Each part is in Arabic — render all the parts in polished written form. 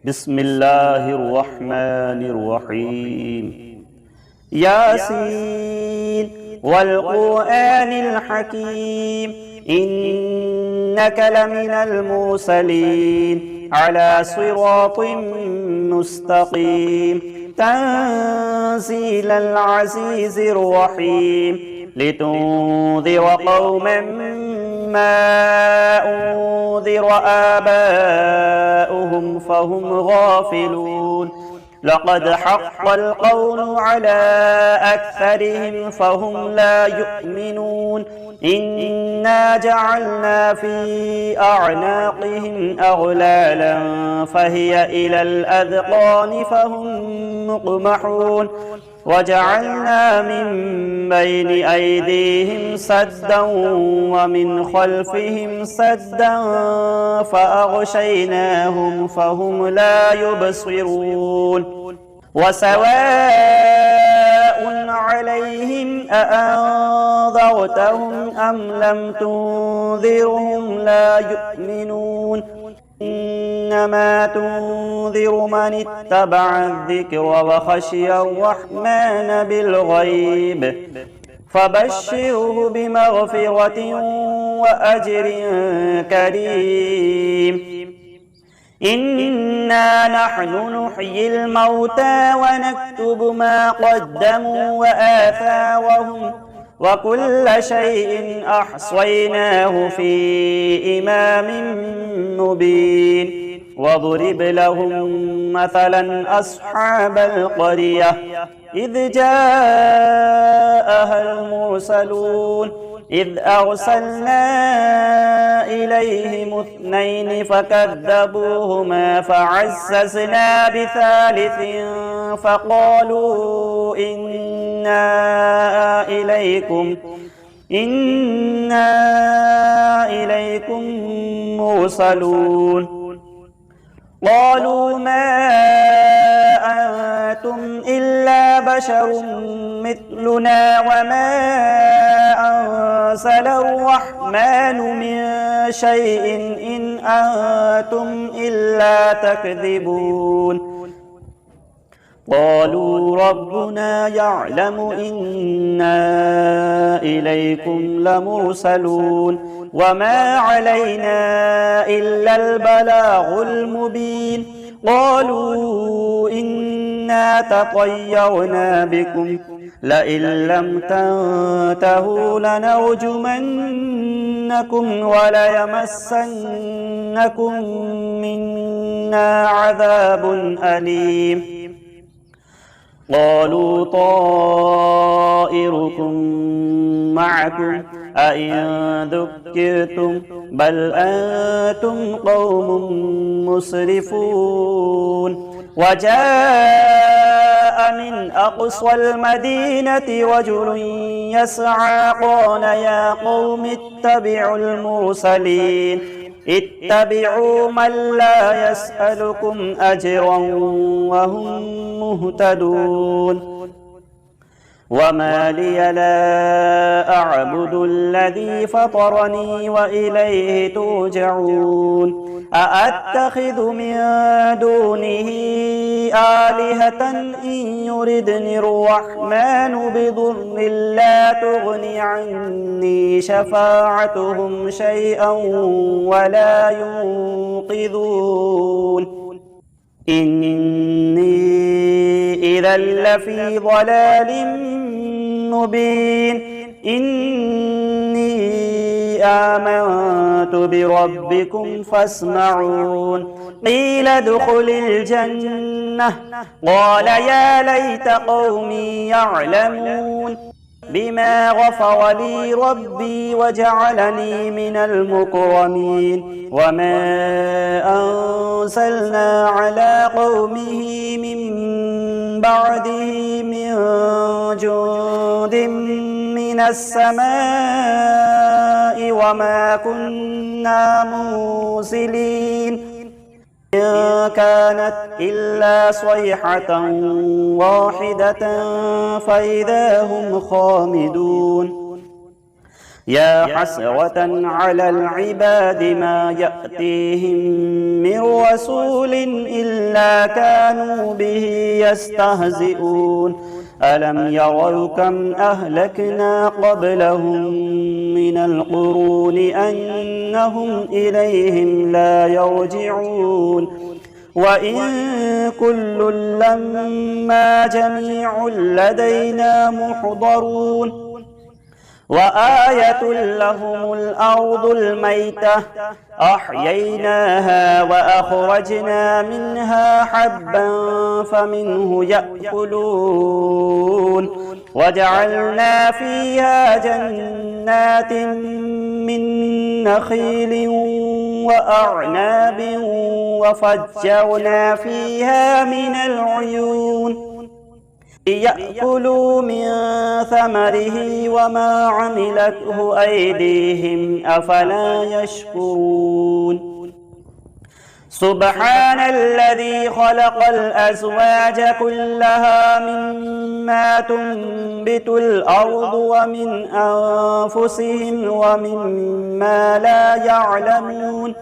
بسم الله الرحمن الرحيم. ياسين والقرآن الحكيم إنك لمن المرسلين على صراط مستقيم تنزيل العزيز الرحيم لتنذر قوما ما أنذر آباؤهم فهم غافلون لقد حق القول على أكثرهم فهم لا يؤمنون إنا جعلنا في أعناقهم أغلالا فهي إلى الأذقان فهم مقمحون وجعلنا من بين أيديهم سدا ومن خلفهم سدا فأغشيناهم فهم لا يبصرون وسواء عليهم أأنذرتهم أم لم تنذرهم لا يؤمنون إنما تنذر من اتبع الذكر وخشي الرحمن بالغيب فبشره بمغفرة وأجر كريم. إنا نحن نحيي الموتى ونكتب ما قدموا وآثارهم وكل شيء أحصيناه في إمام مبين واضرب لهم مثلا أصحاب القرية إذ جاءها المرسلون إذ أرسلنا إليهم اثنين فكذبوهما فعززنا بثالث فقالوا إنا إليكم مرسلون قالوا ما أنتم إلا بشر مثلنا وما أنزل الرحمن من شيء إن أنتم إلا تكذبون قالوا ربنا يعلم إنا إليكم لمرسلون وما علينا إلا البلاغ المبين قالوا إنا تطيرنا بكم لئن لم تنتهوا لنرجمنكم وليمسنكم منا عذاب أليم قالوا طائركم معكم أئن ذكرتم بل أنتم قوم مسرفون وجاء من أقصى المدينة رجل يسعى قال يا قوم اتبعوا المرسلين اتبعوا من لا يسألكم أجرا وهم مهتدون وما لي لا أعبد الذي فطرني وإليه ترجعون أأتخذ من دونه آلهة إن يردني الرحمن بضر لا تغن عني شفاعتهم شيئا ولا ينقذون إني إذا لفي ضلال مبين إني آمنت بربكم فاسمعون قيل ادخل الجنة قال يا ليت قومي يعلمون بما غفر لي ربي وجعلني من المكرمين وما أنزلنا على قومه من بعده من جند من السماء وما كنا مرسلين إن كانت إلا صيحة واحدة فإذا هم خامدون يا حسرة على العباد ما يأتيهم من رسول إلا كانوا به يستهزئون ألم يروا كم أهلكنا قبلهم من القرون أنهم إليهم لا يرجعون وإن كل لما جميع لدينا محضرون وآية لهم الأرض الميتة أحييناها وأخرجنا منها حبا فمنه يأكلون وجعلنا فيها جنات من نخيل وأعناب وفجرنا فيها من العيون ليأكلوا من ثمره وما عملته أيديهم أفلا يشكرون سبحان الذي خلق الأزواج كلها مما تنبت الأرض ومن أنفسهم ومما لا يعلمون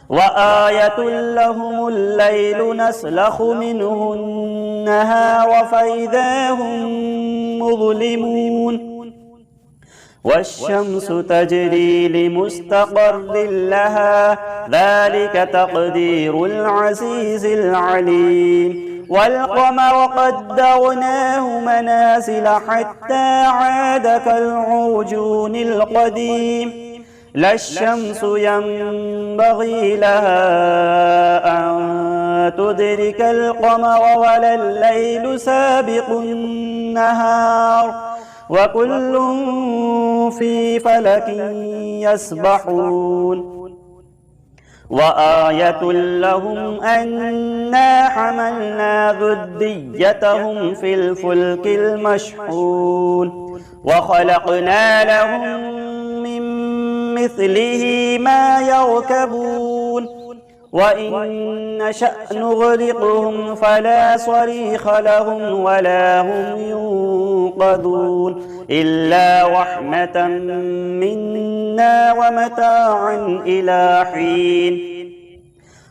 وآية لهم الليل نسلخ منه النهار فإذا هم مظلمون والشمس تجري لمستقر لها ذلك تقدير العزيز العليم والقمر قدرناه منازل حتى عاد كالعرجون القديم لا الشمس ينبغي لها أن تدرك القمر ولا الليل سابق النهار وكل في فلك يسبحون وآية لهم أنا حملنا ذريتهم في الفلك المشحون وخلقنا لهم من مثله ما يركبون وإن نشأ نغرقهم فلا صريخ لهم ولا هم ينقذون إلا رحمة منا ومتاعا إلى حين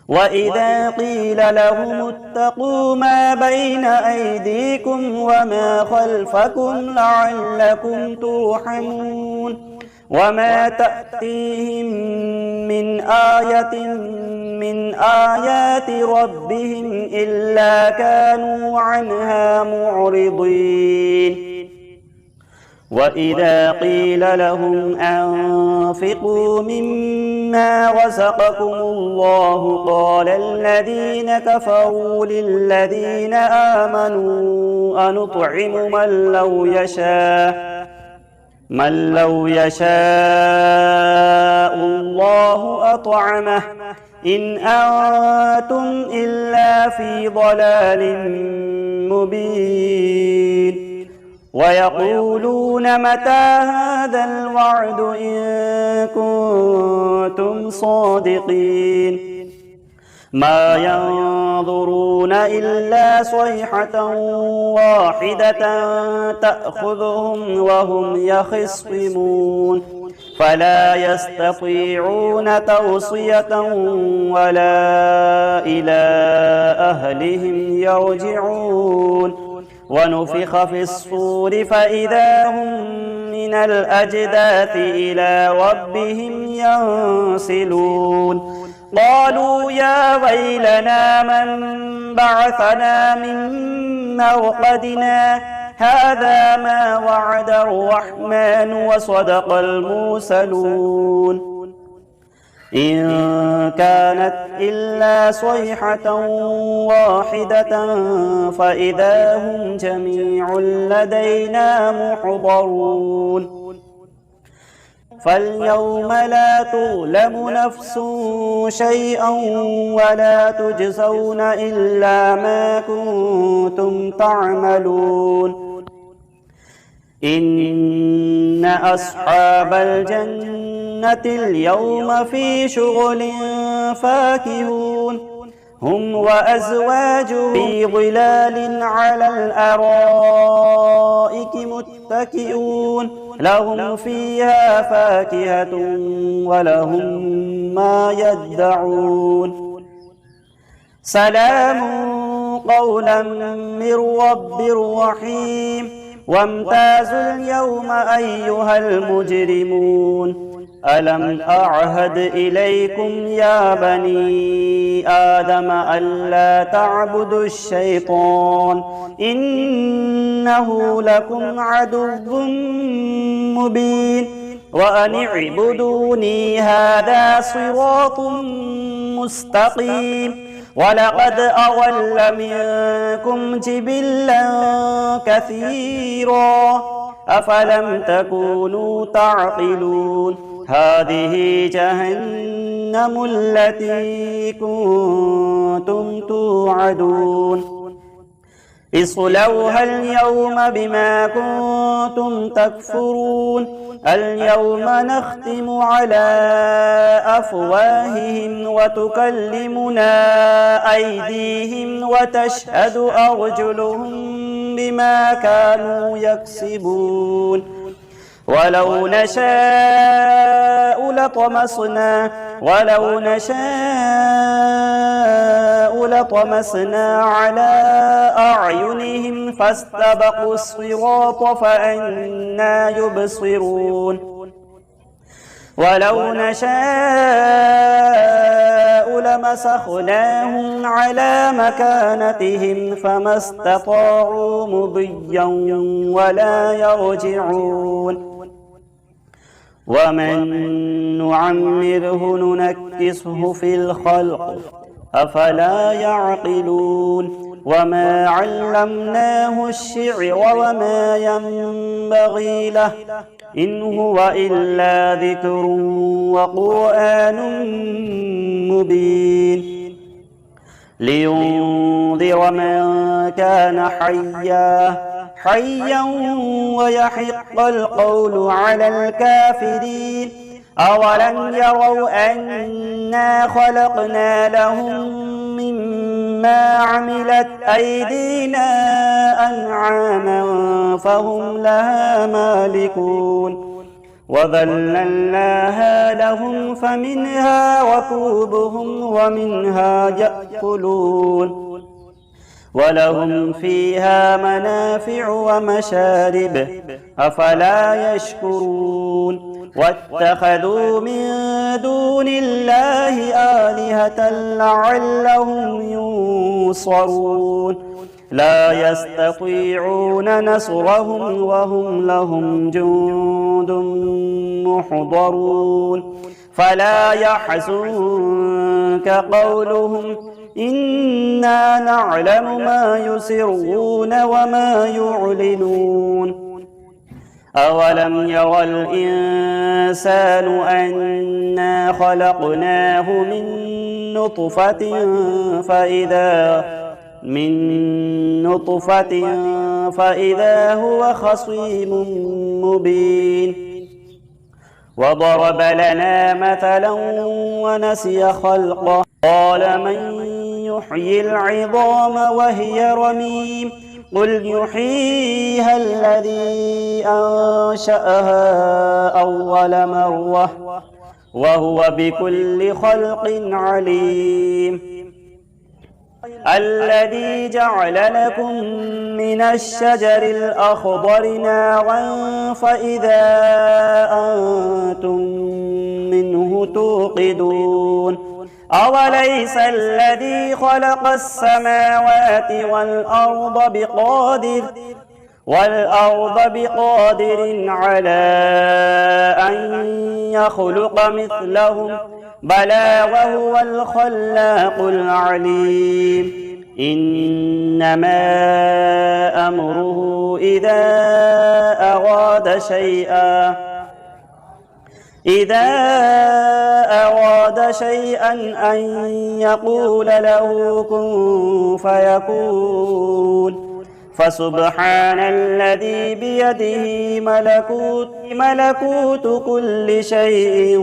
وإذا قيل لهم اتقوا ما بين أيديكم وما خلفكم لعلكم ترحمون وما تأتيهم من آية من آيات ربهم إلا كانوا عنها معرضين وإذا قيل لهم أنفقوا مما رزقكم الله قال الذين كفروا للذين آمنوا أنطعم من لو يشاء الله أطعمه إن أنتم إلا في ضلال مبين ويقولون متى هذا الوعد إن كنتم صادقين ما ينظرون إلا صيحة واحدة تأخذهم وهم يخصمون فلا يستطيعون توصية ولا إلى أهلهم يرجعون ونفخ في الصور فإذا هم من الأجداث إلى ربهم ينسلون قالوا يا ويلنا من بعثنا من مرقدنا هذا ما وعد الرحمن وصدق المرسلون إن كانت إلا صيحة واحدة فإذا هم جميع لدينا محضرون فاليوم لا تظلم نفس شيئا ولا تجزون إلا ما كنتم تعملون إن أصحاب الجنة اليوم في شغل فاكهون هم وأزواجهم في ظلال على الأرائك متكئون لهم فيها فاكهة ولهم ما يدعون سلام قولا من رب رحيم وامتازوا اليوم أيها المجرمون ألم أعهد إليكم يا بني آدم ألا تعبدوا الشيطان إنه لكم عدو مبين وأن اعبدوني هذا صراط مستقيم ولقد أضل منكم جبلا كثيرا أفلم تكونوا تعقلون هذه جهنم التي كنتم توعدون اصلوها اليوم بما كنتم تكفرون اليوم نختم على أفواههم وتكلمنا أيديهم وتشهد أرجلهم بما كانوا يكسبون ولو نشاء لطمسنا على أعينهم فاستبقوا الصراط فأنى يبصرون ولو نشاء لمسخناهم على مكانتهم فما استطاعوا مضيا ولا يرجعون ومن نعمره ننكسه في الخلق أفلا يعقلون وما علمناه الشعر وما ينبغي له إن هو إلا ذكر وقرآن مبين لينذر من كان حيا ويحق القول على الكافرين أولم يروا أنا خلقنا لهم مما عملت أيدينا أنعاما فهم لها مالكون وذللناها لهم فمنها ركوبهم ومنها يأكلون ولهم فيها منافع ومشارب أفلا يشكرون واتخذوا من دون الله آلهة لعلهم ينصرون لا يستطيعون نصرهم وهم لهم جند محضرون فلا يحزنك قولهم إنا نعلم ما يسرون وما يعلنون أولم ير الإنسان أنا خلقناه من نطفة فإذا هو خصيم مبين وضرب لنا مثلا ونسي خلقه قال من يحيي العظام وهي رميم قل يحييها الذي أنشأها أول مرة وهو بكل خلق عليم الذي جعل لكم من الشجر الأخضر نارا فإذا أنتم منه توقدون أوليس الذي خلق السماوات والأرض بقادر على أن يخلق مثلهم بلى وهو الخلاق العليم إنما أمره إذا أراد شيئا أن يقول له كن فيكون فسبحان الذي بيده ملكوت كل شيء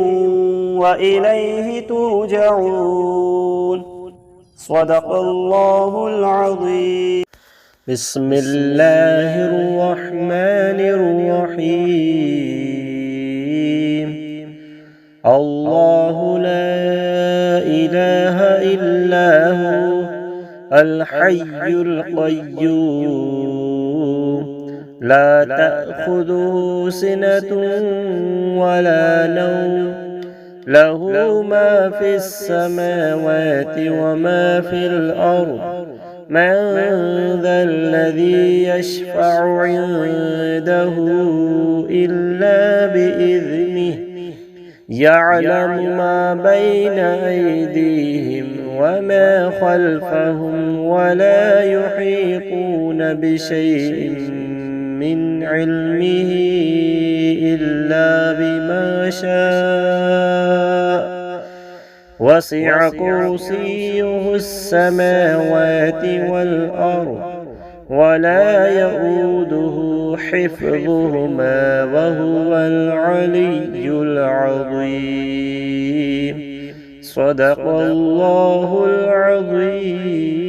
وإليه ترجعون صدق الله العظيم. بسم الله الرحمن الرحيم. الحي القيوم لا تأخذه سنة ولا نوم له ما في السماوات وما في الأرض من ذا الذي يشفع عنده إلا بإذنه يعلم ما بين أيديهم وما خلفهم ولا يحيطون بشيء من علمه إلا بما شاء وسع كرسيه السماوات والأرض ولا يؤوده حفظهما وهو العلي العظيم صدق الله العظيم.